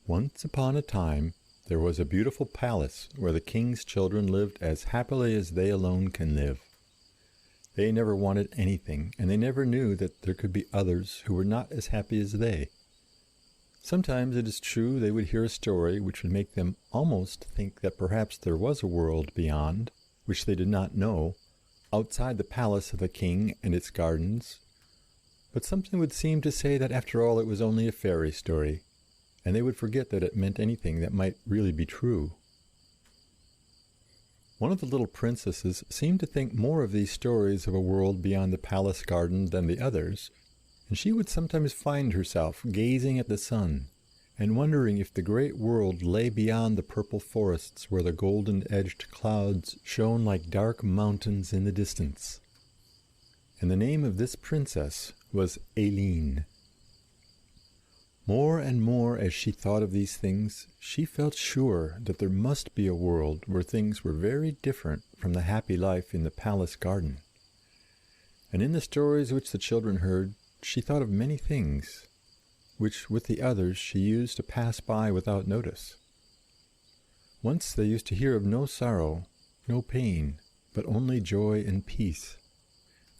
Once upon a time, there was a beautiful palace where the king's children lived as happily as they alone can live. They never wanted anything, and they never knew that there could be others who were not as happy as they. Sometimes, it is true, they would hear a story which would make them almost think that perhaps there was a world beyond, which they did not know, outside the palace of the king and its gardens. But something would seem to say that after all it was only a fairy story, and they would forget that it meant anything that might really be true. One of the little princesses seemed to think more of these stories of a world beyond the palace garden than the others, and she would sometimes find herself gazing at the sun and wondering if the great world lay beyond the purple forests where the golden-edged clouds shone like dark mountains in the distance. And the name of this princess was Aileen. More and more as she thought of these things, she felt sure that there must be a world where things were very different from the happy life in the palace garden. And in the stories which the children heard, she thought of many things, which with the others she used to pass by without notice. Once they used to hear of no sorrow, no pain, but only joy and peace.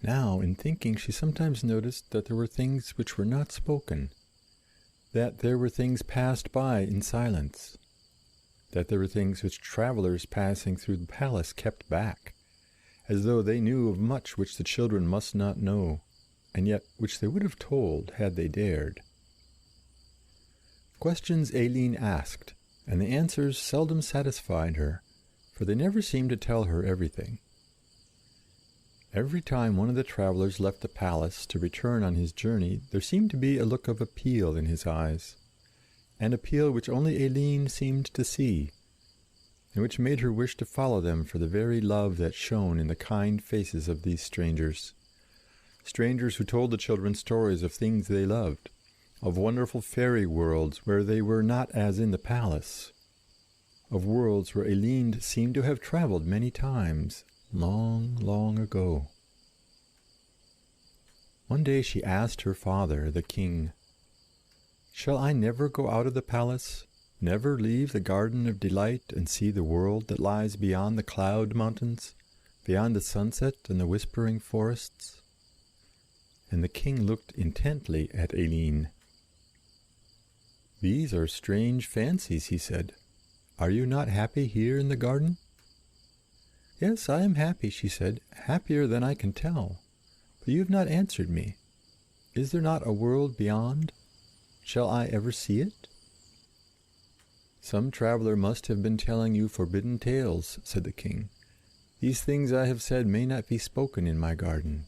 Now, in thinking, she sometimes noticed that there were things which were not spoken, that there were things passed by in silence, that there were things which travelers passing through the palace kept back, as though they knew of much which the children must not know, and yet which they would have told had they dared. Questions Aileen asked, and the answers seldom satisfied her, for they never seemed to tell her everything. Every time one of the travelers left the palace to return on his journey, there seemed to be a look of appeal in his eyes, an appeal which only Aileen seemed to see, and which made her wish to follow them for the very love that shone in the kind faces of these strangers. Strangers who told the children stories of things they loved, of wonderful fairy worlds where they were not as in the palace, of worlds where Aileen seemed to have traveled many times, long, long ago. One day she asked her father, the king, "Shall I never go out of the palace, never leave the garden of delight and see the world that lies beyond the cloud mountains, beyond the sunset and the whispering forests?" And the king looked intently at Aileen. "These are strange fancies," he said. "Are you not happy here in the garden?" "Yes, I am happy," she said, "happier than I can tell. But you have not answered me. Is there not a world beyond? Shall I ever see it?" "Some traveler must have been telling you forbidden tales," said the king. "These things I have said may not be spoken in my garden."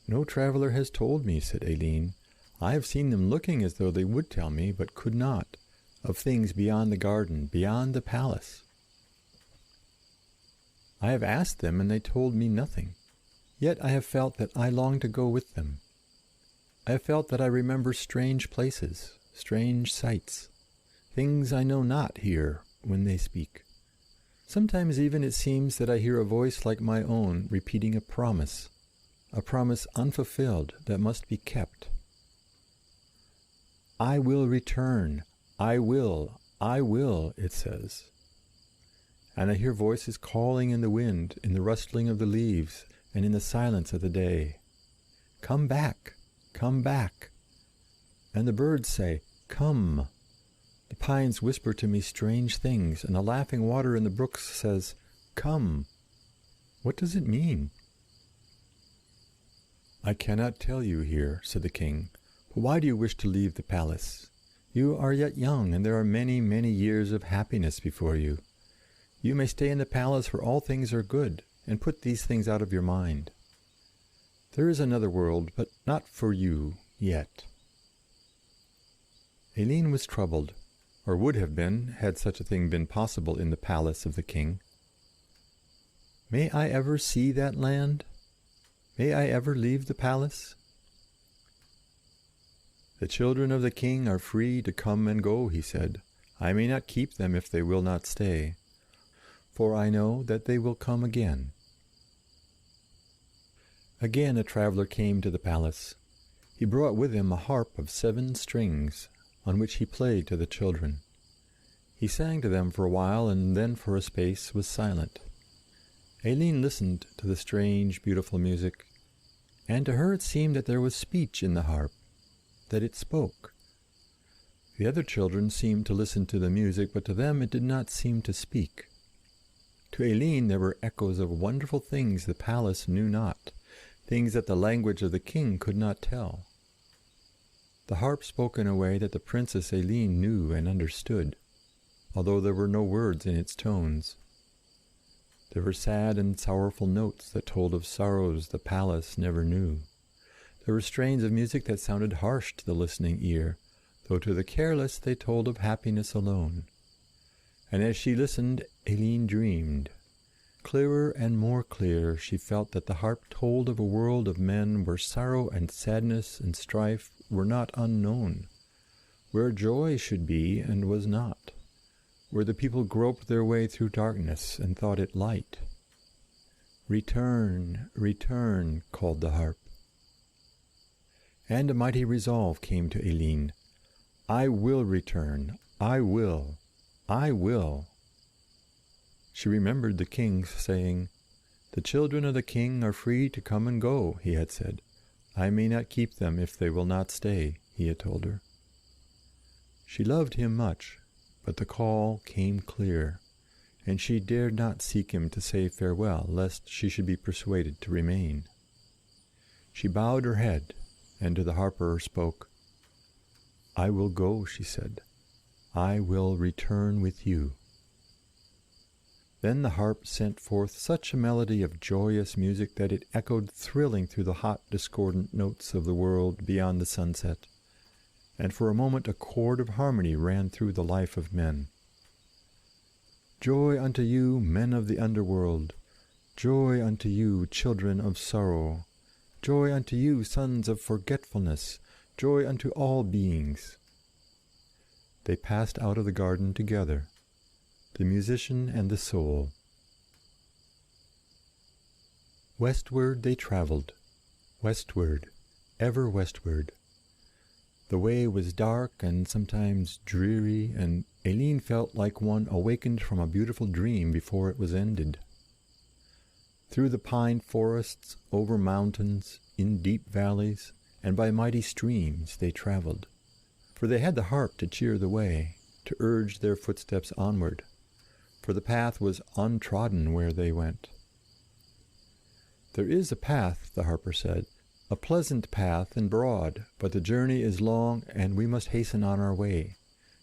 "No traveler has told me," said Aileen. "I have seen them looking as though they would tell me, but could not, of things beyond the garden, beyond the palace. I have asked them, and they told me nothing. Yet I have felt that I long to go with them. I have felt that I remember strange places, strange sights, things I know not here when they speak. Sometimes even it seems that I hear a voice like my own repeating a promise unfulfilled that must be kept. I will return, I will, it says. And I hear voices calling in the wind, in the rustling of the leaves, and in the silence of the day. Come back, come back. And the birds say, come. The pines whisper to me strange things, and the laughing water in the brooks says, come. What does it mean? I cannot tell you here, said the king, but why do you wish to leave the palace? You are yet young, and there are many, many years of happiness before you. You may stay in the palace where all things are good, and put these things out of your mind. There is another world, but not for you yet. Aileen was troubled, or would have been, had such a thing been possible in the palace of the king. May I ever see that land? May I ever leave the palace? The children of the king are free to come and go, he said. I may not keep them if they will not stay, for I know that they will come again. Again a traveler came to the palace. He brought with him a harp of 7 strings, on which he played to the children. He sang to them for a while, and then for a space was silent. Aileen listened to the strange, beautiful music, and to her it seemed that there was speech in the harp, that it spoke. The other children seemed to listen to the music, but to them it did not seem to speak. To Aileen there were echoes of wonderful things the palace knew not, things that the language of the king could not tell. The harp spoke in a way that the Princess Aileen knew and understood, although there were no words in its tones. There were sad and sorrowful notes that told of sorrows the palace never knew. There were strains of music that sounded harsh to the listening ear, though to the careless they told of happiness alone. And as she listened, Aileen dreamed. Clearer and more clear she felt that the harp told of a world of men where sorrow and sadness and strife were not unknown, where joy should be and was not, where the people groped their way through darkness and thought it light. "Return, return," called the harp. And a mighty resolve came to Aileen. "I will return. I will. I will." She remembered the king's saying, "The children of the king are free to come and go," he had said. "I may not keep them if they will not stay," he had told her. She loved him much, but the call came clear, and she dared not seek him to say farewell, lest she should be persuaded to remain. She bowed her head, and to the harper spoke. "I will go," she said. "I will return with you." Then the harp sent forth such a melody of joyous music that it echoed thrilling through the hot, discordant notes of the world beyond the sunset, and for a moment a chord of harmony ran through the life of men. "Joy unto you, men of the underworld! Joy unto you, children of sorrow! Joy unto you, sons of forgetfulness! Joy unto all beings!" They passed out of the garden together, the musician and the soul. Westward they travelled, westward, ever westward. The way was dark and sometimes dreary, and Aileen felt like one awakened from a beautiful dream before it was ended. Through the pine forests, over mountains, in deep valleys, and by mighty streams they travelled, for they had the harp to cheer the way, to urge their footsteps onward, for the path was untrodden where they went. "There is a path," the harper said, "a pleasant path and broad, but the journey is long, and we must hasten on our way.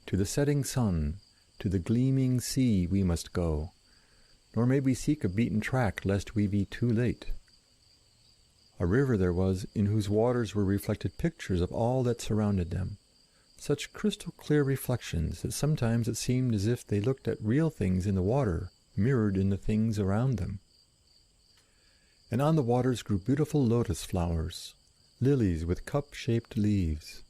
To the setting sun, to the gleaming sea we must go, nor may we seek a beaten track lest we be too late." A river there was in whose waters were reflected pictures of all that surrounded them, such crystal clear reflections that sometimes it seemed as if they looked at real things in the water mirrored in the things around them. And on the waters grew beautiful lotus flowers, lilies with cup-shaped leaves.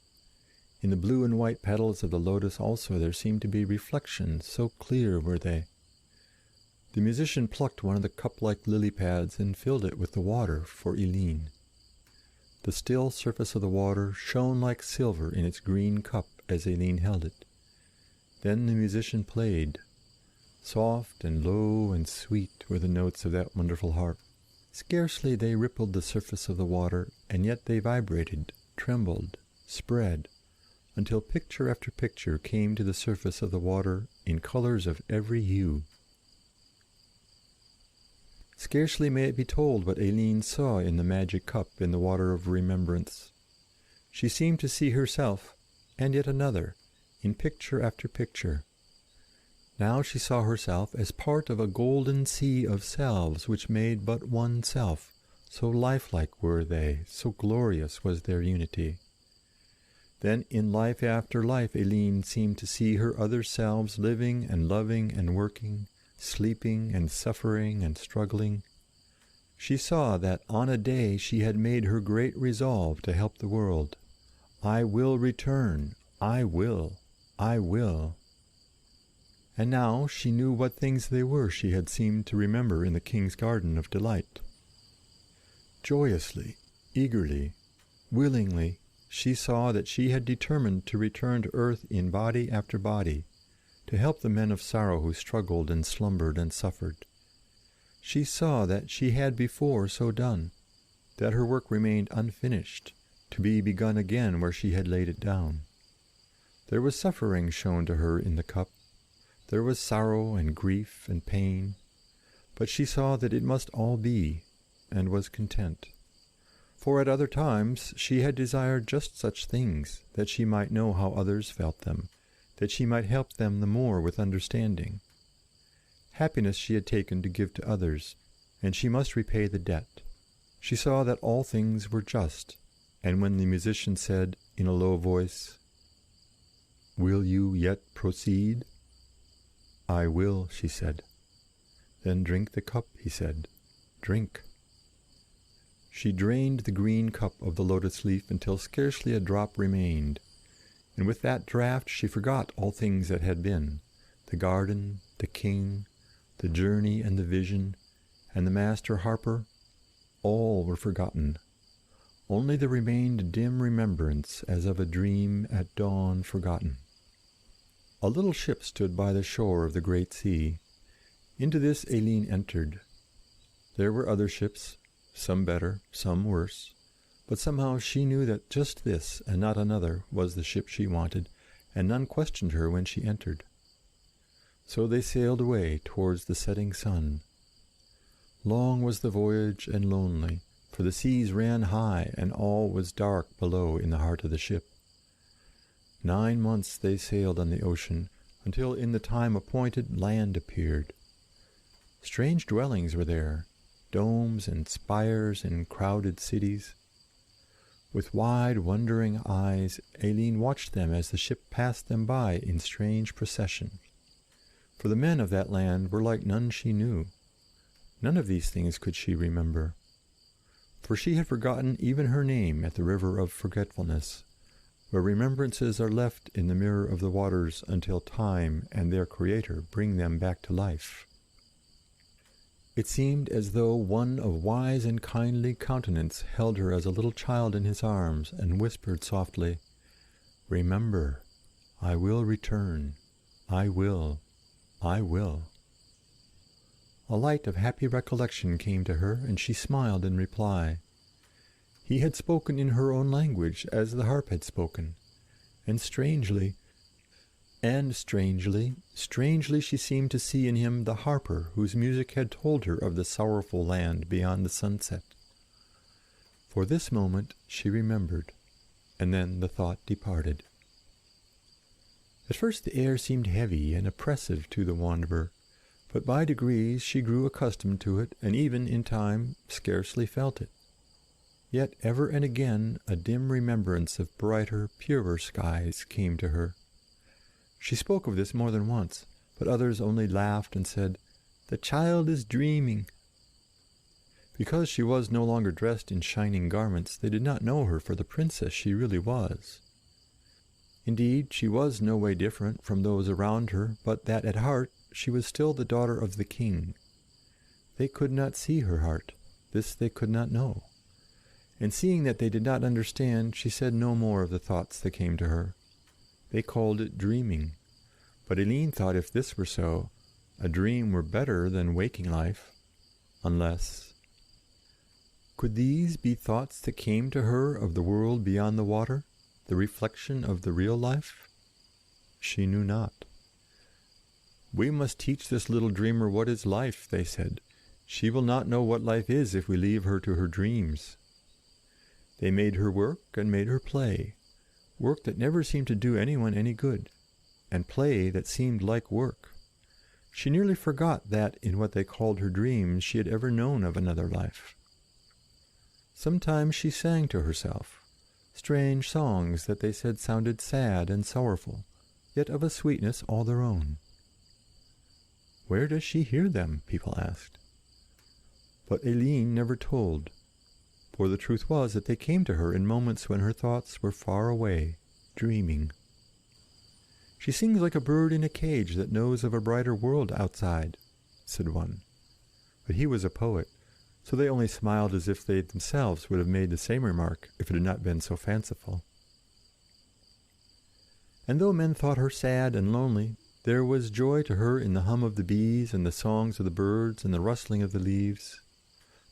In the blue and white petals of the lotus also there seemed to be reflections, so clear were they. The musician plucked one of the cup-like lily pads and filled it with the water for Aileen. The still surface of the water shone like silver in its green cup as Aileen held it. Then the musician played. Soft and low and sweet were the notes of that wonderful harp. Scarcely they rippled the surface of the water, and yet they vibrated, trembled, spread, until picture after picture came to the surface of the water in colors of every hue. Scarcely may it be told what Aileen saw in the magic cup in the water of remembrance. She seemed to see herself, and yet another, in picture after picture. Now she saw herself as part of a golden sea of selves which made but one self, so lifelike were they, so glorious was their unity. Then in life after life Aileen seemed to see her other selves living and loving and working, sleeping and suffering and struggling. She saw that on a day she had made her great resolve to help the world. "I will return. I will. I will." And now she knew what things they were she had seemed to remember in the king's garden of delight. Joyously, eagerly, willingly, she saw that she had determined to return to earth in body after body, to help the men of sorrow who struggled and slumbered and suffered. She saw that she had before so done, that her work remained unfinished, to be begun again where she had laid it down. There was suffering shown to her in the cup, there was sorrow and grief and pain, but she saw that it must all be, and was content. For at other times she had desired just such things, that she might know how others felt them, that she might help them the more with understanding. Happiness she had taken to give to others, and she must repay the debt. She saw that all things were just, and when the musician said, in a low voice, "Will you yet proceed?" "I will," she said. "Then drink the cup," he said. "Drink." She drained the green cup of the lotus leaf until scarcely a drop remained, and with that draught she forgot all things that had been, the garden, the king, the journey and the vision, and the master harper. All were forgotten. Only there remained dim remembrance as of a dream at dawn forgotten. A little ship stood by the shore of the great sea. Into this Aileen entered. There were other ships, some better, some worse, but somehow she knew that just this, and not another, was the ship she wanted, and none questioned her when she entered. So they sailed away towards the setting sun. Long was the voyage and lonely, for the seas ran high, and all was dark below in the heart of the ship. 9 months they sailed on the ocean, until in the time appointed land appeared. Strange dwellings were there, domes and spires and crowded cities. With wide, wondering eyes, Aileen watched them as the ship passed them by in strange procession. For the men of that land were like none she knew. None of these things could she remember. For she had forgotten even her name at the river of forgetfulness, where remembrances are left in the mirror of the waters until time and their Creator bring them back to life. It seemed as though one of wise and kindly countenance held her as a little child in his arms and whispered softly, "Remember, I will return. I will. I will." A light of happy recollection came to her, and she smiled in reply. He had spoken in her own language, as the harp had spoken, and strangely she seemed to see in him the harper whose music had told her of the sorrowful land beyond the sunset. For this moment she remembered, and then the thought departed. At first the air seemed heavy and oppressive to the wanderer, but by degrees she grew accustomed to it, and even, in time, scarcely felt it. Yet ever and again a dim remembrance of brighter, purer skies came to her. She spoke of this more than once, but others only laughed and said, "The child is dreaming." Because she was no longer dressed in shining garments, they did not know her for the princess she really was. Indeed, she was no way different from those around her, but that at heart she was still the daughter of the king. They could not see her heart, this they could not know. And seeing that they did not understand, she said no more of the thoughts that came to her. They called it dreaming, but Aileen thought if this were so, a dream were better than waking life, unless... Could these be thoughts that came to her of the world beyond the water, the reflection of the real life? She knew not. "We must teach this little dreamer what is life," they said. "She will not know what life is if we leave her to her dreams." They made her work and made her play, work that never seemed to do anyone any good, and play that seemed like work. She nearly forgot that in what they called her dreams she had ever known of another life. Sometimes she sang to herself, strange songs that they said sounded sad and sorrowful, yet of a sweetness all their own. "Where does she hear them?" people asked. But Aileen never told, for the truth was that they came to her in moments when her thoughts were far away, dreaming. "She sings like a bird in a cage that knows of a brighter world outside," said one. But he was a poet, so they only smiled as if they themselves would have made the same remark if it had not been so fanciful. And though men thought her sad and lonely, there was joy to her in the hum of the bees and the songs of the birds and the rustling of the leaves.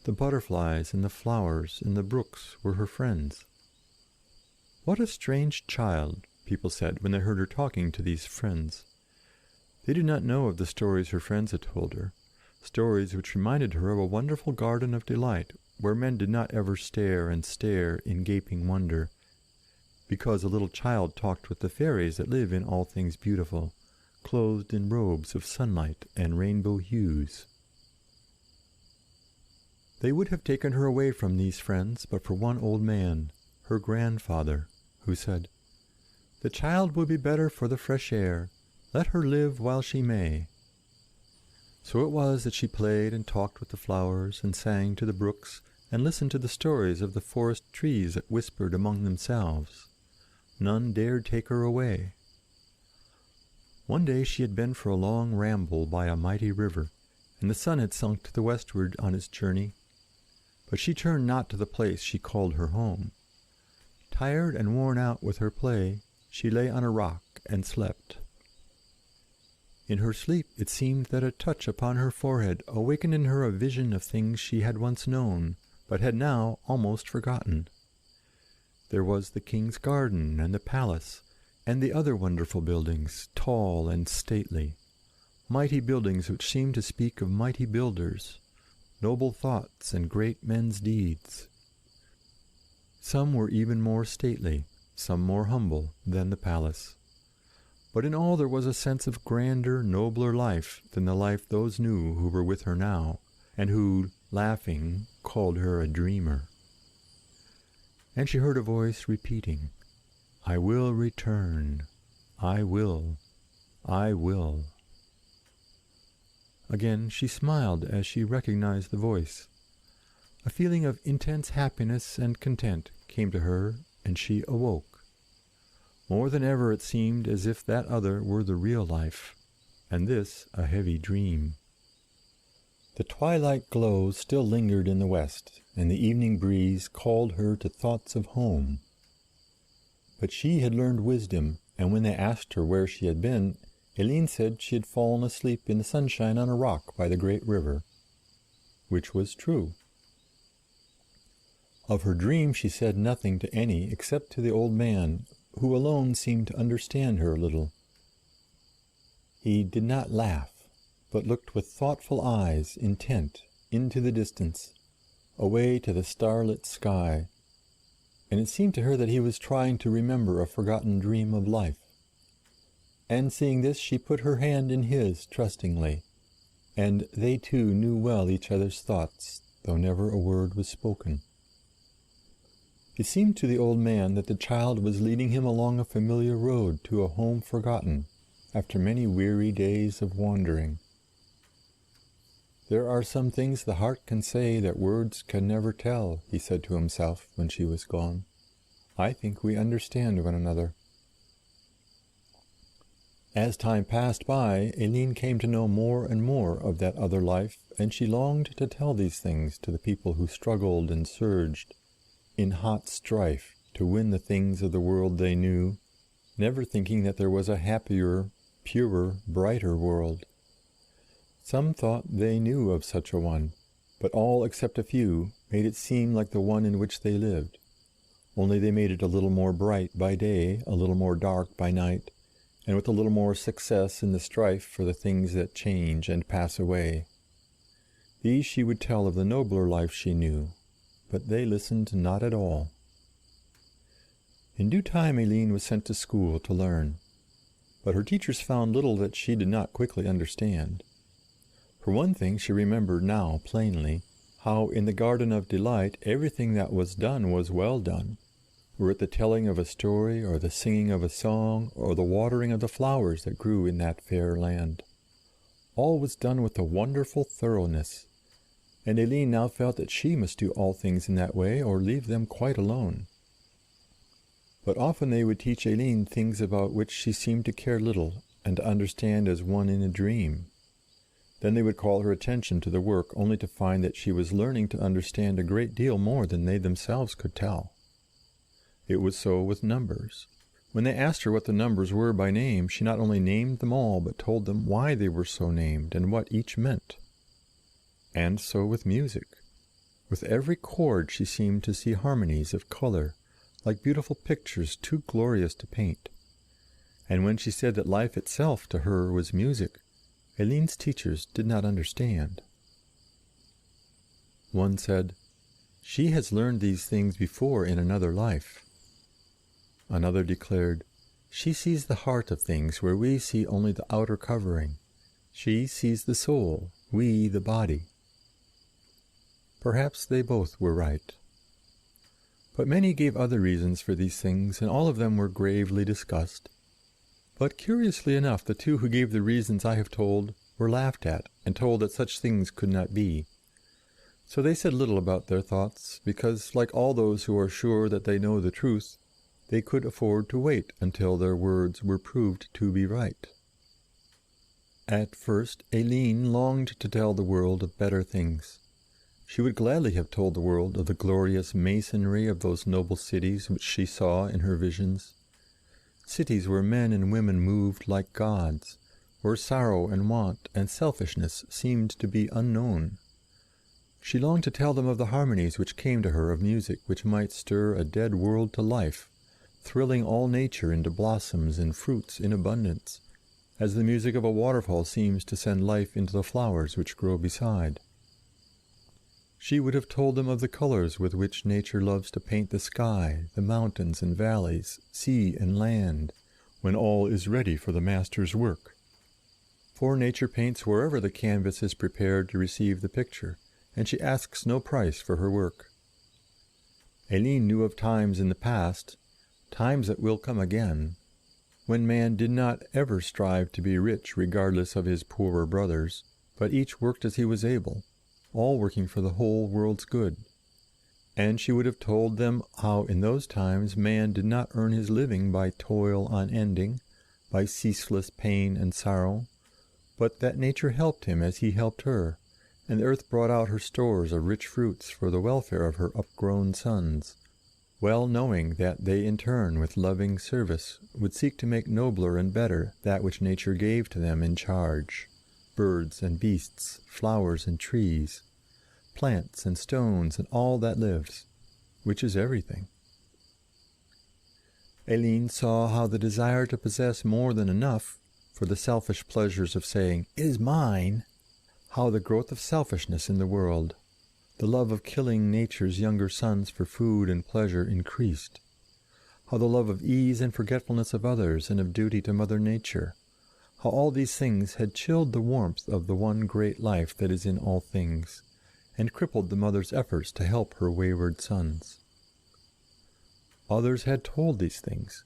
The butterflies and the flowers and the brooks were her friends. What a strange child, people said when they heard her talking to these friends. They did not know of the stories her friends had told her, stories which reminded her of a wonderful garden of delight where men did not ever stare and stare in gaping wonder, because a little child talked with the fairies that live in all things beautiful, clothed in robes of sunlight and rainbow hues. They would have taken her away from these friends but for one old man, her grandfather, who said, "The child will be better for the fresh air. Let her live while she may." So it was that she played and talked with the flowers and sang to the brooks and listened to the stories of the forest trees that whispered among themselves. None dared take her away. One day she had been for a long ramble by a mighty river, and the sun had sunk to the westward on its journey, but she turned not to the place she called her home. Tired and worn out with her play, she lay on a rock and slept. In her sleep it seemed that a touch upon her forehead awakened in her a vision of things she had once known, but had now almost forgotten. There was the king's garden and the palace, and the other wonderful buildings, tall and stately, mighty buildings which seemed to speak of mighty builders, noble thoughts and great men's deeds. Some were even more stately, some more humble than the palace. But in all there was a sense of grander, nobler life than the life those knew who were with her now, and who, laughing, called her a dreamer. And she heard a voice repeating, "I will return. I will. I will." Again she smiled as she recognized the voice. A feeling of intense happiness and content came to her, and she awoke. More than ever it seemed as if that other were the real life, and this a heavy dream. The twilight glow still lingered in the west, and the evening breeze called her to thoughts of home. But she had learned wisdom, and when they asked her where she had been, Aileen said she had fallen asleep in the sunshine on a rock by the great river, which was true. Of her dream she said nothing to any except to the old man, who alone seemed to understand her a little. He did not laugh, but looked with thoughtful eyes, intent, into the distance, away to the starlit sky, and it seemed to her that he was trying to remember a forgotten dream of life. And seeing this, she put her hand in his trustingly, and they two knew well each other's thoughts, though never a word was spoken. It seemed to the old man that the child was leading him along a familiar road to a home forgotten, after many weary days of wandering. "There are some things the heart can say that words can never tell," he said to himself when she was gone. "I think we understand one another." As time passed by, Aileen came to know more and more of that other life, and she longed to tell these things to the people who struggled and surged in hot strife to win the things of the world they knew, never thinking that there was a happier, purer, brighter world. Some thought they knew of such a one, but all except a few made it seem like the one in which they lived, only they made it a little more bright by day, a little more dark by night, and with a little more success in the strife for the things that change and pass away. These she would tell of the nobler life she knew, but they listened not at all. In due time Aileen was sent to school to learn, but her teachers found little that she did not quickly understand. For one thing, she remembered now plainly how in the Garden of Delight everything that was done was well done, were it the telling of a story or the singing of a song or the watering of the flowers that grew in that fair land. All was done with a wonderful thoroughness, and Aileen now felt that she must do all things in that way or leave them quite alone. But often they would teach Aileen things about which she seemed to care little and to understand as one in a dream. Then they would call her attention to the work only to find that she was learning to understand a great deal more than they themselves could tell. It was so with numbers. When they asked her what the numbers were by name, she not only named them all, but told them why they were so named and what each meant. And so with music. With every chord she seemed to see harmonies of color, like beautiful pictures too glorious to paint. And when she said that life itself to her was music, Aileen's teachers did not understand. One said, "She has learned these things before in another life." Another declared, "She sees the heart of things where we see only the outer covering. She sees the soul, we the body." Perhaps they both were right. But many gave other reasons for these things, and all of them were gravely discussed. But curiously enough, the two who gave the reasons I have told were laughed at, and told that such things could not be. So they said little about their thoughts, because, like all those who are sure that they know the truth, they could afford to wait until their words were proved to be right. At first, Aileen longed to tell the world of better things. She would gladly have told the world of the glorious masonry of those noble cities which she saw in her visions. Cities where men and women moved like gods, where sorrow and want and selfishness seemed to be unknown. She longed to tell them of the harmonies which came to her of music which might stir a dead world to life, thrilling all nature into blossoms and fruits in abundance, as the music of a waterfall seems to send life into the flowers which grow beside. She would have told them of the colors with which nature loves to paint the sky, the mountains and valleys, sea and land, when all is ready for the master's work. For nature paints wherever the canvas is prepared to receive the picture, and she asks no price for her work. Aileen knew of times in the past, times that will come again, when man did not ever strive to be rich regardless of his poorer brothers, but each worked as he was able, all working for the whole world's good. And she would have told them how in those times man did not earn his living by toil unending, by ceaseless pain and sorrow, but that nature helped him as he helped her, and the earth brought out her stores of rich fruits for the welfare of her upgrown sons, well knowing that they in turn with loving service would seek to make nobler and better that which nature gave to them in charge, birds and beasts, flowers and trees, plants and stones and all that lives, which is everything. Aileen saw how the desire to possess more than enough for the selfish pleasures of saying, "It is mine," how the growth of selfishness in the world, the love of killing nature's younger sons for food and pleasure increased, how the love of ease and forgetfulness of others and of duty to Mother Nature, how all these things had chilled the warmth of the one great life that is in all things, and crippled the mother's efforts to help her wayward sons. Others had told these things.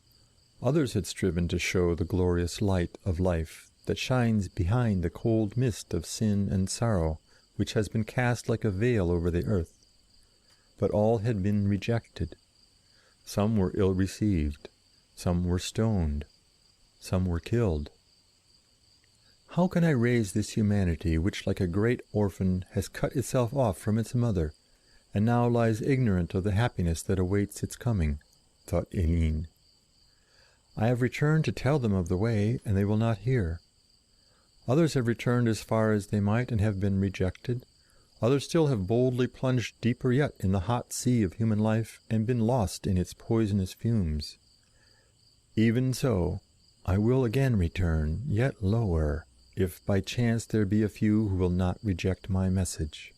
Others had striven to show the glorious light of life that shines behind the cold mist of sin and sorrow which has been cast like a veil over the earth. But all had been rejected. Some were ill-received, some were stoned, some were killed. How can I raise this humanity which like a great orphan has cut itself off from its mother, and now lies ignorant of the happiness that awaits its coming? Thought Aileen. I have returned to tell them of the way, and they will not hear. Others have returned as far as they might and have been rejected. Others still have boldly plunged deeper yet in the hot sea of human life and been lost in its poisonous fumes. Even so, I will again return, yet lower, if by chance there be a few who will not reject my message.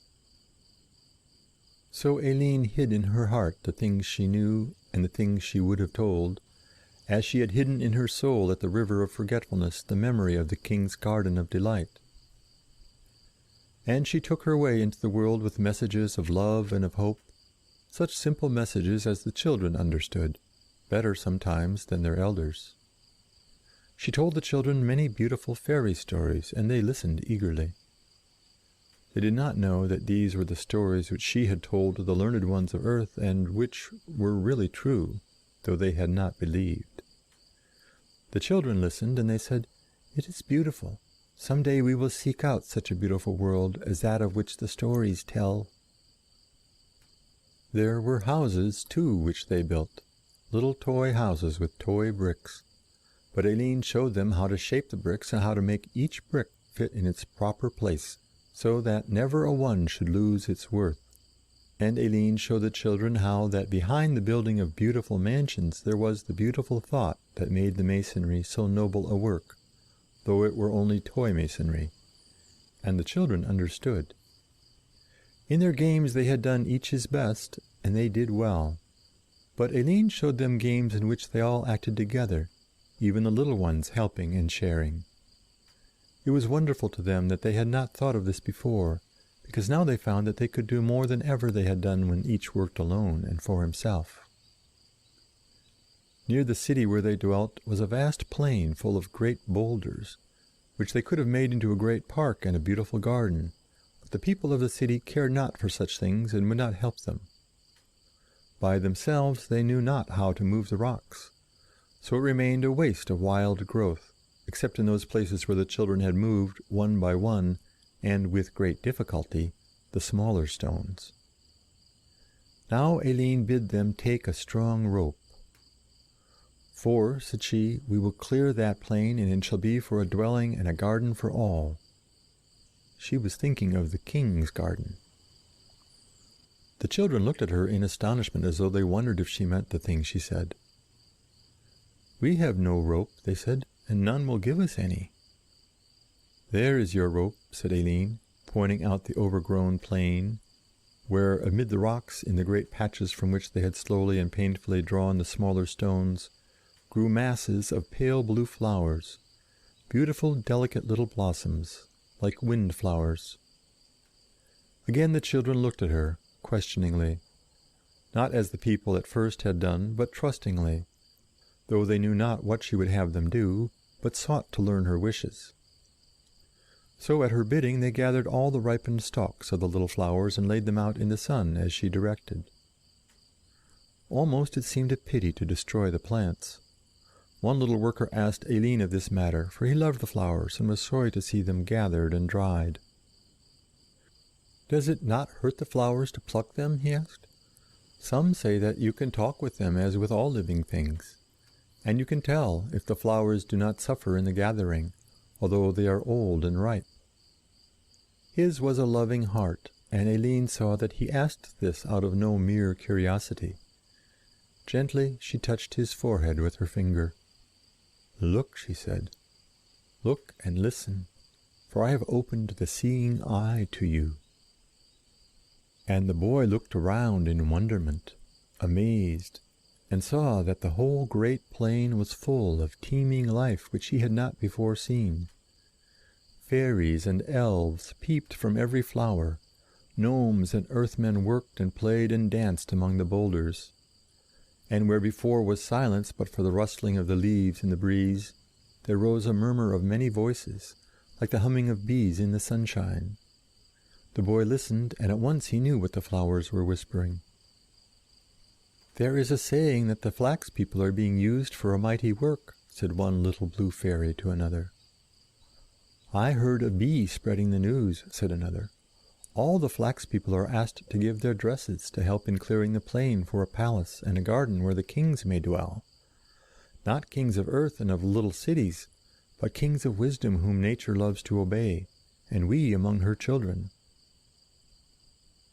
So Aileen hid in her heart the things she knew and the things she would have told, as she had hidden in her soul at the river of forgetfulness the memory of the king's garden of delight. And she took her way into the world with messages of love and of hope, such simple messages as the children understood, better sometimes than their elders. She told the children many beautiful fairy stories, and they listened eagerly. They did not know that these were the stories which she had told to the learned ones of earth, and which were really true, though they had not believed. The children listened, and they said, "It is beautiful. Some day we will seek out such a beautiful world as that of which the stories tell." There were houses, too, which they built, little toy houses with toy bricks. But Aileen showed them how to shape the bricks and how to make each brick fit in its proper place, so that never a one should lose its worth. And Aileen showed the children how that behind the building of beautiful mansions there was the beautiful thought that made the masonry so noble a work, though it were only toy masonry. And the children understood. In their games they had done each his best, and they did well. But Aileen showed them games in which they all acted together, even the little ones helping and sharing. It was wonderful to them that they had not thought of this before, because now they found that they could do more than ever they had done when each worked alone and for himself. Near the city where they dwelt was a vast plain full of great boulders, which they could have made into a great park and a beautiful garden, but the people of the city cared not for such things and would not help them. By themselves they knew not how to move the rocks, so it remained a waste of wild growth, except in those places where the children had moved, one by one, and with great difficulty, the smaller stones. Now Aileen bid them take a strong rope. "For," said she, "we will clear that plain, and it shall be for a dwelling and a garden for all." She was thinking of the king's garden. The children looked at her in astonishment as though they wondered if she meant the thing she said. "We have no rope," they said, "and none will give us any." "There is your rope," said Aileen, pointing out the overgrown plain, where, amid the rocks, in the great patches from which they had slowly and painfully drawn the smaller stones, grew masses of pale blue flowers, beautiful, delicate little blossoms, like wind flowers. Again the children looked at her, questioningly, not as the people at first had done, but trustingly, though they knew not what she would have them do, but sought to learn her wishes. So at her bidding they gathered all the ripened stalks of the little flowers and laid them out in the sun as she directed. Almost it seemed a pity to destroy the plants. One little worker asked Aileen of this matter, for he loved the flowers and was sorry to see them gathered and dried. "Does it not hurt the flowers to pluck them?" he asked. "Some say that you can talk with them as with all living things, and you can tell if the flowers do not suffer in the gathering, although they are old and ripe." His was a loving heart, and Aileen saw that he asked this out of no mere curiosity. Gently she touched his forehead with her finger. "Look," she said, "look and listen, for I have opened the seeing eye to you." And the boy looked around in wonderment, amazed, and saw that the whole great plain was full of teeming life which he had not before seen. Fairies and elves peeped from every flower, gnomes and earthmen worked and played and danced among the boulders, and where before was silence but for the rustling of the leaves in the breeze, there rose a murmur of many voices, like the humming of bees in the sunshine. The boy listened, and at once he knew what the flowers were whispering. "There is a saying that the flax people are being used for a mighty work," said one little blue fairy to another. "I heard a bee spreading the news," said another. "All the flax people are asked to give their dresses to help in clearing the plain for a palace and a garden where the kings may dwell. Not kings of earth and of little cities, but kings of wisdom whom nature loves to obey, and we among her children."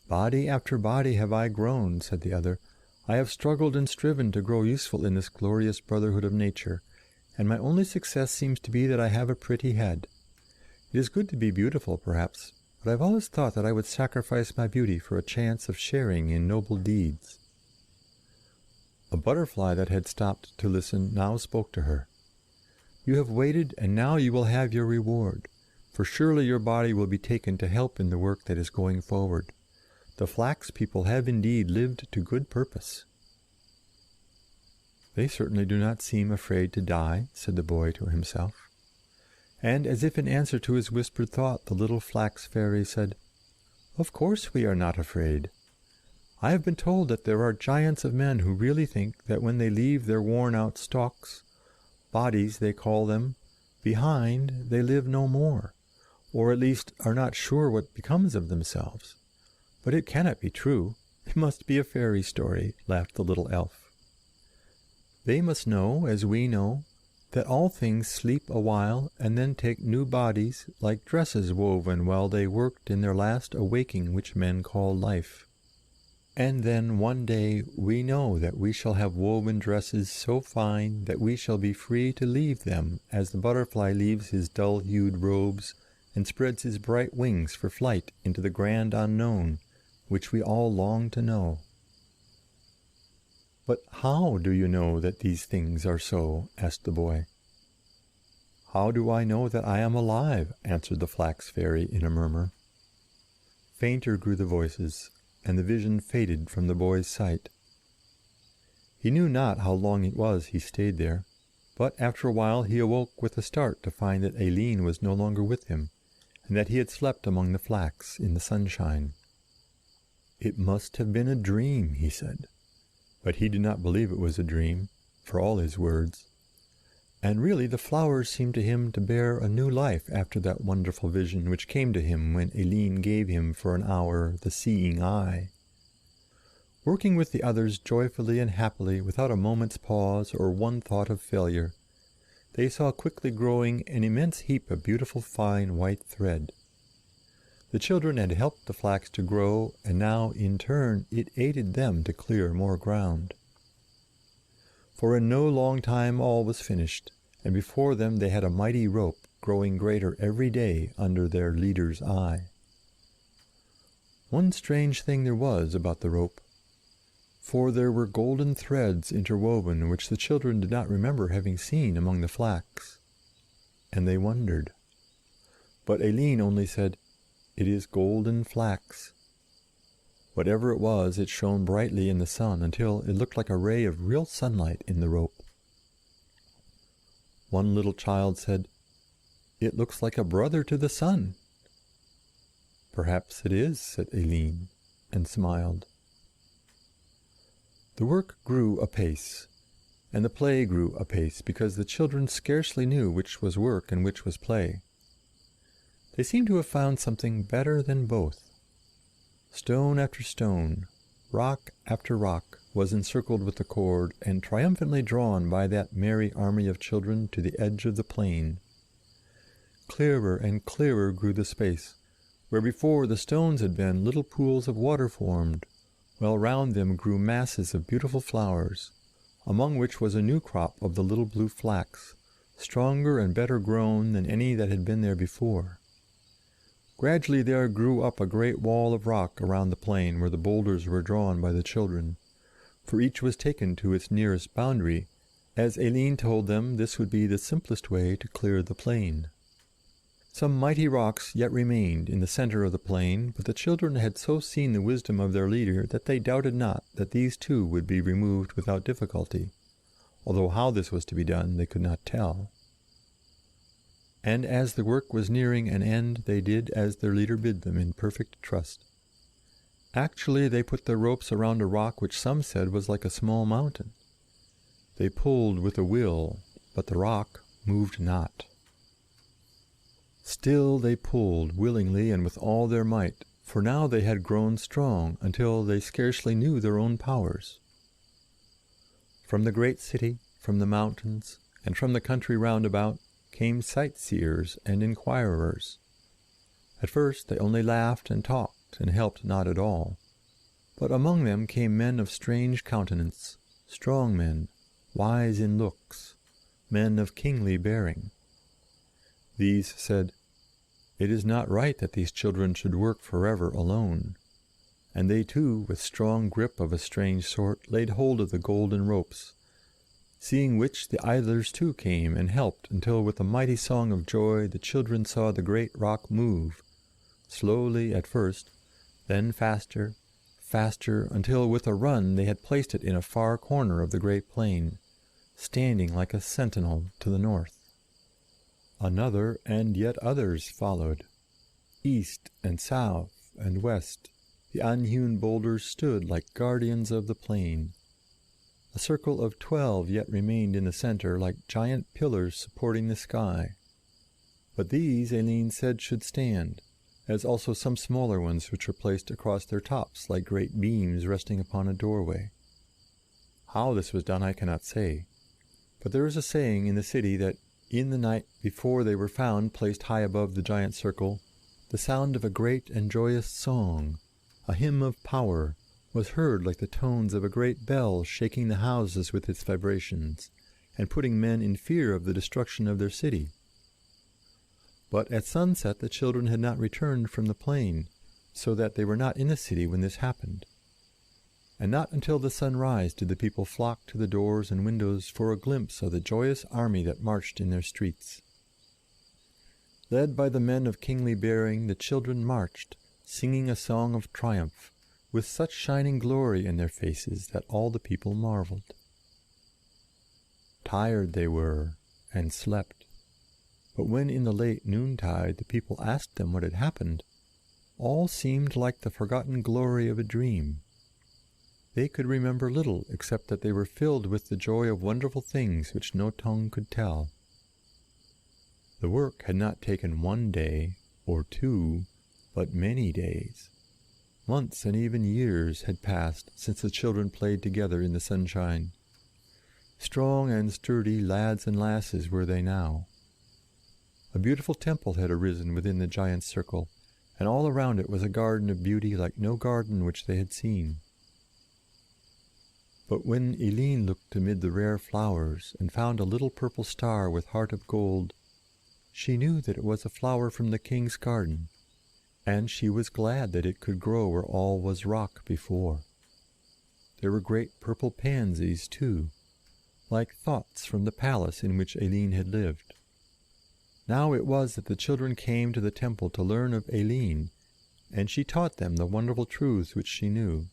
"Body after body have I grown," said the other. "I have struggled and striven to grow useful in this glorious brotherhood of nature, and my only success seems to be that I have a pretty head. It is good to be beautiful, perhaps, but I've always thought that I would sacrifice my beauty for a chance of sharing in noble deeds." A butterfly that had stopped to listen now spoke to her. "You have waited, and now you will have your reward, for surely your body will be taken to help in the work that is going forward. The flax people have indeed lived to good purpose." "They certainly do not seem afraid to die," said the boy to himself. And as if in answer to his whispered thought, the little flax fairy said, "Of course we are not afraid. I have been told that there are giants of men who really think that when they leave their worn-out stalks, bodies they call them, behind, they live no more, or at least are not sure what becomes of themselves. But it cannot be true. It must be a fairy story," laughed the little elf. They must know, as we know, that all things sleep a while and then take new bodies like dresses woven while they worked in their last awaking which men call life. And then one day we know that we shall have woven dresses so fine that we shall be free to leave them as the butterfly leaves his dull-hued robes and spreads his bright wings for flight into the grand unknown, which we all long to know. "But how do you know that these things are so?" asked the boy. "How do I know that I am alive?" answered the Flax Fairy in a murmur. Fainter grew the voices, and the vision faded from the boy's sight. He knew not how long it was he stayed there, but after a while he awoke with a start to find that Aileen was no longer with him, and that he had slept among the flax in the sunshine. "It must have been a dream," he said. But he did not believe it was a dream, for all his words. And really the flowers seemed to him to bear a new life after that wonderful vision which came to him when Aileen gave him for an hour the seeing eye. Working with the others joyfully and happily without a moment's pause or one thought of failure, they saw quickly growing an immense heap of beautiful fine white thread. The children had helped the flax to grow, and now, in turn, it aided them to clear more ground. For in no long time all was finished, and before them they had a mighty rope, growing greater every day under their leader's eye. One strange thing there was about the rope, for there were golden threads interwoven which the children did not remember having seen among the flax, and they wondered. But Aileen only said, "It is golden flax." Whatever it was, it shone brightly in the sun until it looked like a ray of real sunlight in the rope. One little child said, "It looks like a brother to the sun." "Perhaps it is," said Aileen, and smiled. The work grew apace, and the play grew apace, because the children scarcely knew which was work and which was play. They seemed to have found something better than both. Stone after stone, rock after rock, was encircled with the cord and triumphantly drawn by that merry army of children to the edge of the plain. Clearer and clearer grew the space. Where before the stones had been, little pools of water formed, while round them grew masses of beautiful flowers, among which was a new crop of the little blue flax, stronger and better grown than any that had been there before. Gradually there grew up a great wall of rock around the plain where the boulders were drawn by the children, for each was taken to its nearest boundary, as Aileen told them this would be the simplest way to clear the plain. Some mighty rocks yet remained in the center of the plain, but the children had so seen the wisdom of their leader that they doubted not that these too would be removed without difficulty, although how this was to be done they could not tell. And as the work was nearing an end, they did as their leader bid them in perfect trust. Actually, they put their ropes around a rock which some said was like a small mountain. They pulled with a will, but the rock moved not. Still they pulled, willingly and with all their might, for now they had grown strong until they scarcely knew their own powers. From the great city, from the mountains, and from the country round about, came sightseers and inquirers. At first they only laughed and talked, and helped not at all. But among them came men of strange countenance, strong men, wise in looks, men of kingly bearing. These said, "It is not right that these children should work forever alone." And they too, with strong grip of a strange sort, laid hold of the golden ropes, seeing which the idlers too came and helped, until with a mighty song of joy the children saw the great rock move, slowly at first, then faster, faster, until with a run they had placed it in a far corner of the great plain, standing like a sentinel to the north. Another and yet others followed. East and south and west, the unhewn boulders stood like guardians of the plain. A circle of 12 yet remained in the center, like giant pillars supporting the sky. But these, Aileen said, should stand, as also some smaller ones which were placed across their tops like great beams resting upon a doorway. How this was done I cannot say, But there is a saying in the city that in the night before they were found placed high above the giant circle, the sound of a great and joyous song, a hymn of power, was heard like the tones of a great bell shaking the houses with its vibrations, and putting men in fear of the destruction of their city. But at sunset the children had not returned from the plain, so that they were not in the city when this happened. And not until the sunrise did the people flock to the doors and windows for a glimpse of the joyous army that marched in their streets. Led by the men of kingly bearing, the children marched, singing a song of triumph, with such shining glory in their faces that all the people marveled. Tired they were, and slept. But when in the late noontide the people asked them what had happened, all seemed like the forgotten glory of a dream. They could remember little except that they were filled with the joy of wonderful things which no tongue could tell. The work had not taken 1 day, or 2, but many days. Months and even years had passed since the children played together in the sunshine. Strong and sturdy lads and lasses were they now. A beautiful temple had arisen within the giant's circle, and all around it was a garden of beauty like no garden which they had seen. But when Aileen looked amid the rare flowers and found a little purple star with heart of gold, she knew that it was a flower from the king's garden, and she was glad that it could grow where all was rock before. There were great purple pansies, too, like thoughts from the palace in which Aileen had lived. Now it was that the children came to the temple to learn of Aileen, and she taught them the wonderful truths which she knew.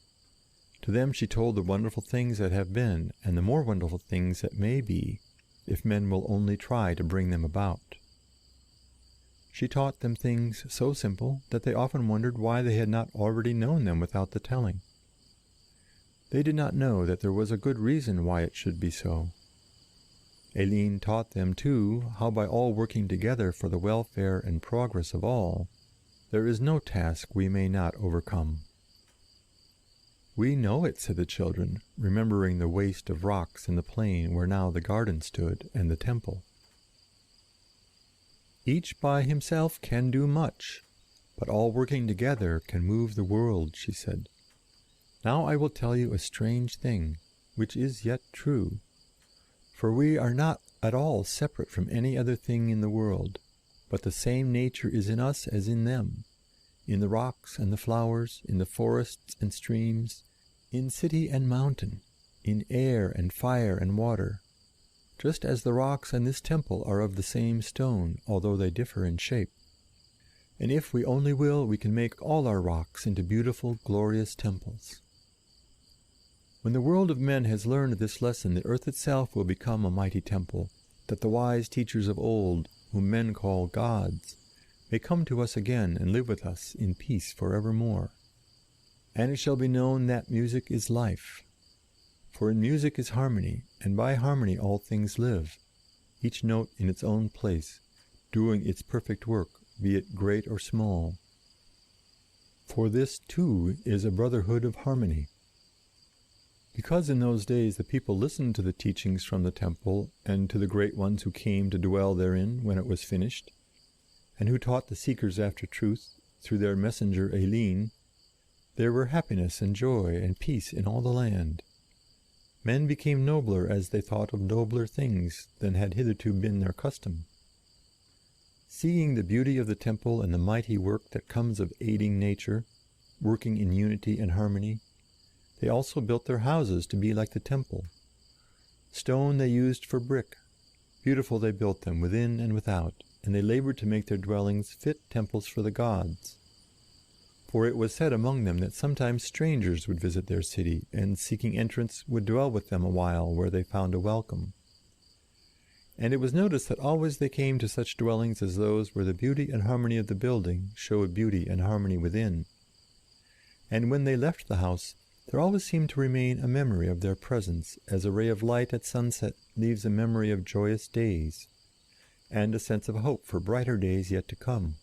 To them she told the wonderful things that have been, and the more wonderful things that may be, if men will only try to bring them about. She taught them things so simple that they often wondered why they had not already known them without the telling. They did not know that there was a good reason why it should be so. Aileen taught them, too, how by all working together for the welfare and progress of all, there is no task we may not overcome. "We know it," said the children, remembering the waste of rocks in the plain where now the garden stood and the temple. "Each by himself can do much, but all working together can move the world," she said. "Now I will tell you a strange thing, which is yet true. For we are not at all separate from any other thing in the world, but the same nature is in us as in them, in the rocks and the flowers, in the forests and streams, in city and mountain, in air and fire and water, just as the rocks and this temple are of the same stone, although they differ in shape. And if we only will, we can make all our rocks into beautiful, glorious temples. When the world of men has learned this lesson, the earth itself will become a mighty temple, that the wise teachers of old, whom men call gods, may come to us again and live with us in peace forevermore. And it shall be known that music is life. For in music is harmony, and by harmony all things live, each note in its own place, doing its perfect work, be it great or small. For this, too, is a brotherhood of harmony." Because in those days the people listened to the teachings from the temple and to the great ones who came to dwell therein when it was finished, and who taught the seekers after truth through their messenger Aileen, there were happiness and joy and peace in all the land. Men became nobler as they thought of nobler things than had hitherto been their custom. Seeing the beauty of the temple and the mighty work that comes of aiding nature, working in unity and harmony, they also built their houses to be like the temple. Stone they used for brick. Beautiful they built them within and without, and they labored to make their dwellings fit temples for the gods. For it was said among them that sometimes strangers would visit their city, and seeking entrance would dwell with them a while where they found a welcome. And it was noticed that always they came to such dwellings as those where the beauty and harmony of the building showed beauty and harmony within. And when they left the house, there always seemed to remain a memory of their presence, as a ray of light at sunset leaves a memory of joyous days, and a sense of hope for brighter days yet to come.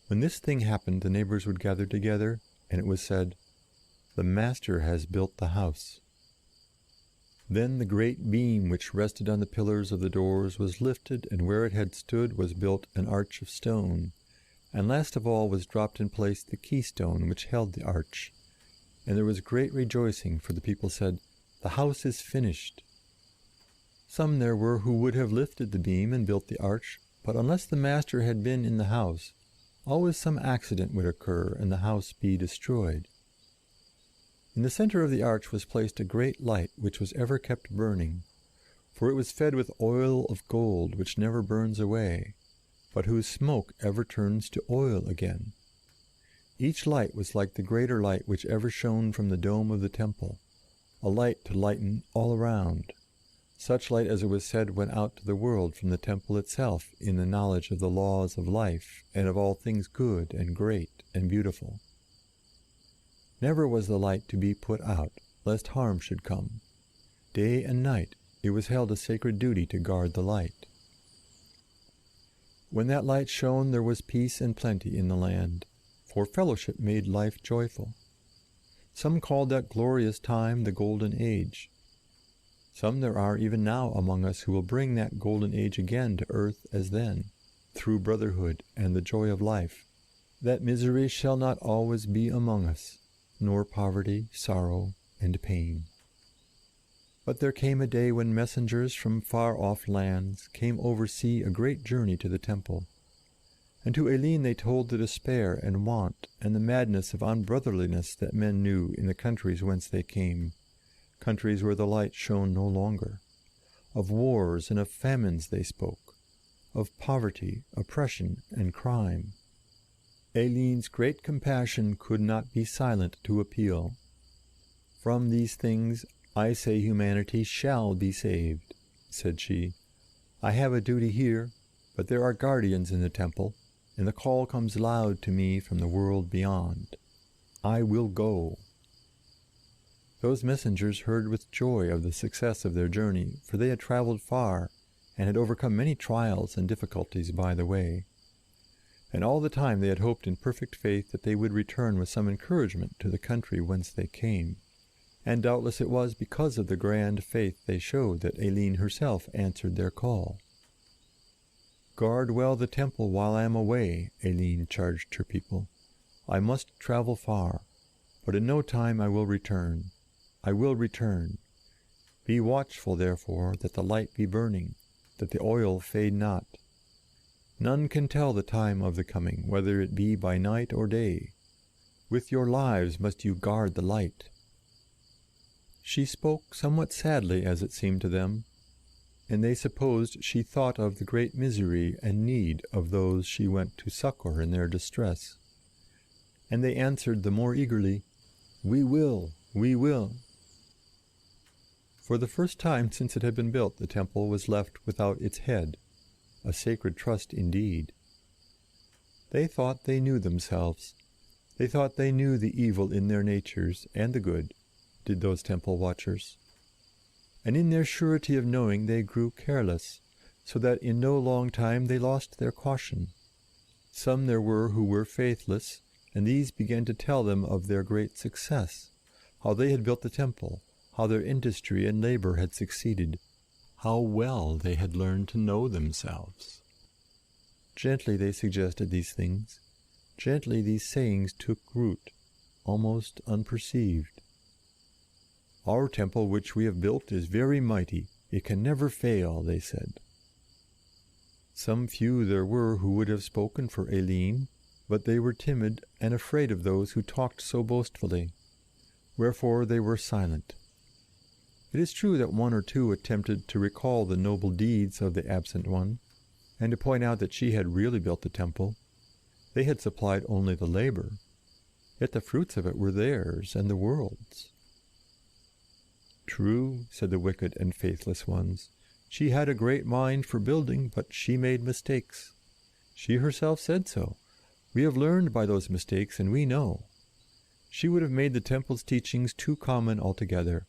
When this thing happened, the neighbors would gather together, and it was said, "The master has built the house." Then the great beam which rested on the pillars of the doors was lifted, and where it had stood was built an arch of stone, and last of all was dropped in place the keystone which held the arch. And there was great rejoicing, for the people said, "The house is finished." Some there were who would have lifted the beam and built the arch, but unless the master had been in the house, always some accident would occur and the house be destroyed. In the center of the arch was placed a great light which was ever kept burning, for it was fed with oil of gold which never burns away, but whose smoke ever turns to oil again. Each light was like the greater light which ever shone from the dome of the temple, a light to lighten all around. Such light as it was said went out to the world from the temple itself in the knowledge of the laws of life and of all things good and great and beautiful. Never was the light to be put out, lest harm should come. Day and night it was held a sacred duty to guard the light. When that light shone, there was peace and plenty in the land, for fellowship made life joyful. Some called that glorious time the Golden Age. Some there are even now among us who will bring that golden age again to earth as then, through brotherhood and the joy of life. That misery shall not always be among us, nor poverty, sorrow, and pain. But there came a day when messengers from far-off lands came over sea a great journey to the temple, and to Aileen they told the despair and want and the madness of unbrotherliness that men knew in the countries whence they came, countries where the light shone no longer. Of wars and of famines they spoke, of poverty, oppression, and crime. Aileen's great compassion could not be silent to appeal. "From these things I say humanity shall be saved," said she. "I have a duty here, but there are guardians in the temple, and the call comes loud to me from the world beyond. I will go." Those messengers heard with joy of the success of their journey, for they had traveled far and had overcome many trials and difficulties by the way. And all the time they had hoped in perfect faith that they would return with some encouragement to the country whence they came. And doubtless it was because of the grand faith they showed that Aileen herself answered their call. "Guard well the temple while I am away," Aileen charged her people. "I must travel far, but in no time I will return. I will return. Be watchful, therefore, that the light be burning, that the oil fade not. None can tell the time of the coming, whether it be by night or day. With your lives must you guard the light." She spoke somewhat sadly, as it seemed to them, and they supposed she thought of the great misery and need of those she went to succor in their distress. And they answered the more eagerly, "We will, we will." For the first time since it had been built, the temple was left without its head, a sacred trust indeed. They thought they knew themselves. They thought they knew the evil in their natures and the good, did those temple watchers. And in their surety of knowing they grew careless, so that in no long time they lost their caution. Some there were who were faithless, and these began to tell them of their great success, how they had built the temple, how their industry and labor had succeeded, how well they had learned to know themselves. Gently they suggested these things. Gently these sayings took root, almost unperceived. "Our temple which we have built is very mighty. It can never fail," they said. Some few there were who would have spoken for Aileen, but they were timid and afraid of those who talked so boastfully. Wherefore they were silent. It is true that one or two attempted to recall the noble deeds of the absent one, and to point out that she had really built the temple. They had supplied only the labor, yet the fruits of it were theirs and the world's. "True," said the wicked and faithless ones. "She had a great mind for building, but she made mistakes. She herself said so. We have learned by those mistakes, and we know. She would have made the temple's teachings too common altogether.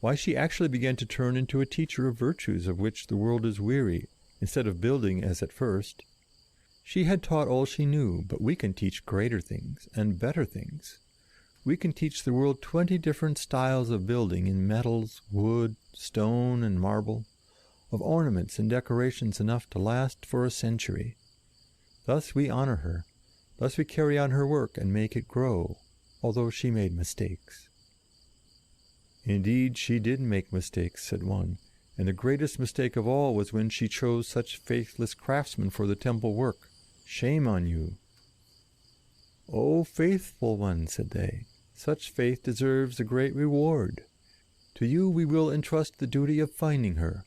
Why, she actually began to turn into a teacher of virtues of which the world is weary, instead of building as at first. She had taught all she knew, but we can teach greater things and better things. We can teach the world 20 different styles of building in metals, wood, stone, and marble, of ornaments and decorations enough to last for a century. Thus we honor her. Thus we carry on her work and make it grow, although she made mistakes." "Indeed, she did make mistakes," said one, "and the greatest mistake of all was when she chose such faithless craftsmen for the temple work. Shame on you!" "O faithful one," said they, "such faith deserves a great reward. To you we will entrust the duty of finding her.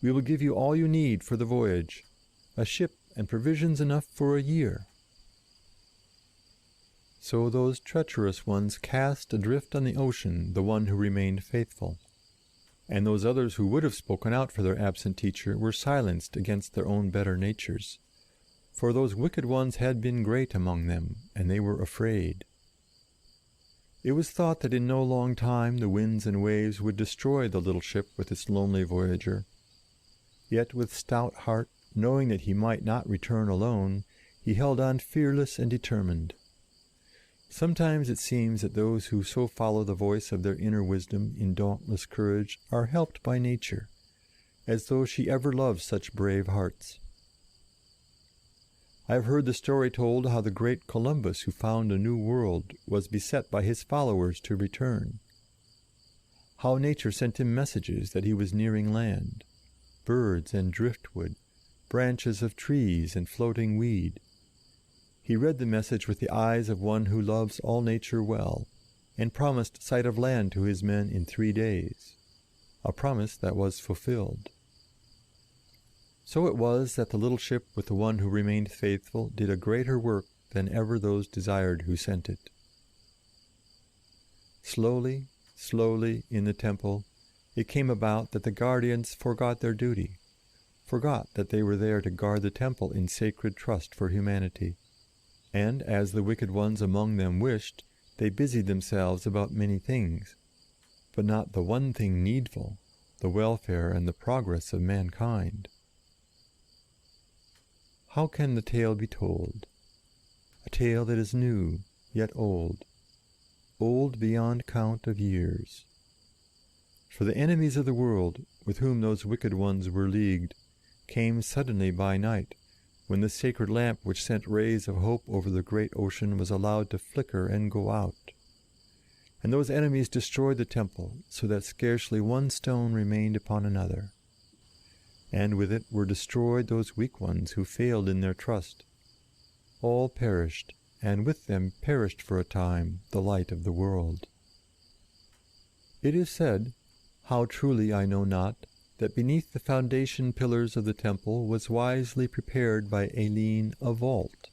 We will give you all you need for the voyage, a ship and provisions enough for a year." So those treacherous ones cast adrift on the ocean the one who remained faithful, and those others who would have spoken out for their absent teacher were silenced against their own better natures, for those wicked ones had been great among them, and they were afraid. It was thought that in no long time the winds and waves would destroy the little ship with its lonely voyager. Yet with stout heart, knowing that he might not return alone, he held on fearless and determined. Sometimes it seems that those who so follow the voice of their inner wisdom in dauntless courage are helped by nature, as though she ever loved such brave hearts. I have heard the story told how the great Columbus, who found a new world, was beset by his followers to return. How nature sent him messages that he was nearing land, birds and driftwood, branches of trees and floating weed. He read the message with the eyes of one who loves all nature well, and promised sight of land to his men in 3 days, a promise that was fulfilled. So it was that the little ship with the one who remained faithful did a greater work than ever those desired who sent it. Slowly, slowly, in the temple, it came about that the guardians forgot their duty, forgot that they were there to guard the temple in sacred trust for humanity. And as the wicked ones among them wished, they busied themselves about many things, but not the one thing needful, the welfare and the progress of mankind. How can the tale be told? A tale that is new, yet old, old beyond count of years. For the enemies of the world, with whom those wicked ones were leagued, came suddenly by night, when the sacred lamp which sent rays of hope over the great ocean was allowed to flicker and go out. And those enemies destroyed the temple, so that scarcely one stone remained upon another. And with it were destroyed those weak ones who failed in their trust. All perished, and with them perished for a time the light of the world. It is said, how truly I know not, that beneath the foundation pillars of the temple was wisely prepared by Aileen a vault,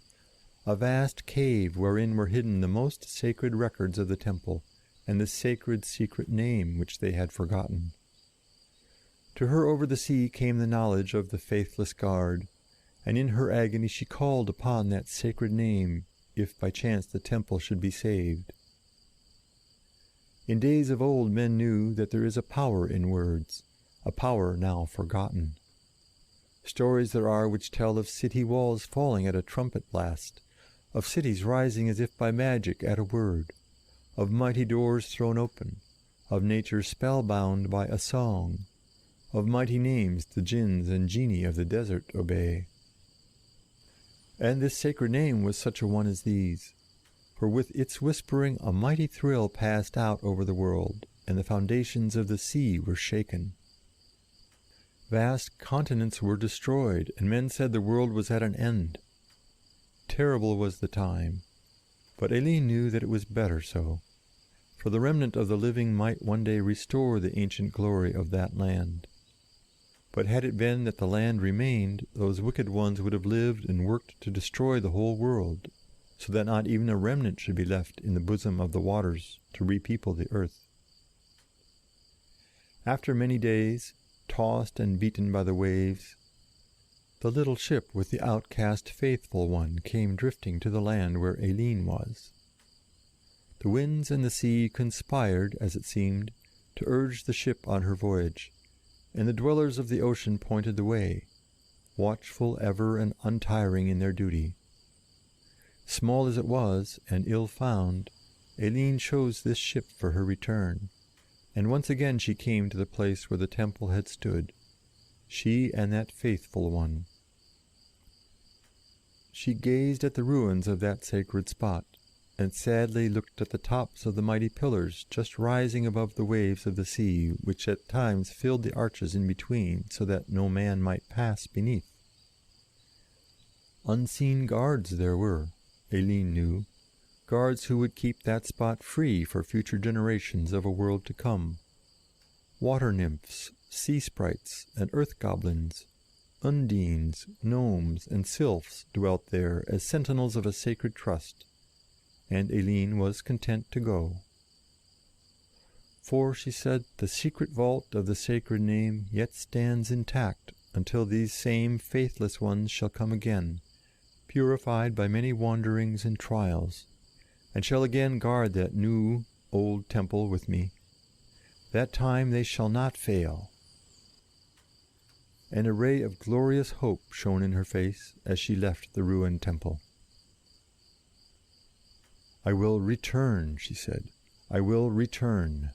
a vast cave wherein were hidden the most sacred records of the temple, and the sacred secret name which they had forgotten. To her over the sea came the knowledge of the faithless guard, and in her agony she called upon that sacred name, if by chance the temple should be saved. In days of old men knew that there is a power in words, a power now forgotten. Stories there are which tell of city walls falling at a trumpet blast, of cities rising as if by magic at a word, of mighty doors thrown open, of nature spellbound by a song, of mighty names the jinns and genii of the desert obey. And this sacred name was such a one as these, for with its whispering a mighty thrill passed out over the world, and the foundations of the sea were shaken. Vast continents were destroyed, and men said the world was at an end. Terrible was the time, but Aileen knew that it was better so, for the remnant of the living might one day restore the ancient glory of that land. But had it been that the land remained, those wicked ones would have lived and worked to destroy the whole world, so that not even a remnant should be left in the bosom of the waters to repeople the earth. After many days, tossed and beaten by the waves, the little ship with the outcast faithful one came drifting to the land where Aileen was. The winds and the sea conspired, as it seemed, to urge the ship on her voyage, and the dwellers of the ocean pointed the way, watchful ever and untiring in their duty. Small as it was, and ill found, Aileen chose this ship for her return, and once again she came to the place where the temple had stood, she and that faithful one. She gazed at the ruins of that sacred spot, and sadly looked at the tops of the mighty pillars just rising above the waves of the sea, which at times filled the arches in between so that no man might pass beneath. Unseen guards there were, Aileen knew, guards who would keep that spot free for future generations of a world to come. Water nymphs, sea sprites, and earth goblins, undines, gnomes, and sylphs dwelt there as sentinels of a sacred trust, and Aileen was content to go. For, she said, the secret vault of the sacred name yet stands intact until these same faithless ones shall come again, purified by many wanderings and trials, and shall again guard that new old temple with me. That time they shall not fail. And a ray of glorious hope shone in her face as she left the ruined temple. "I will return," she said. "I will return."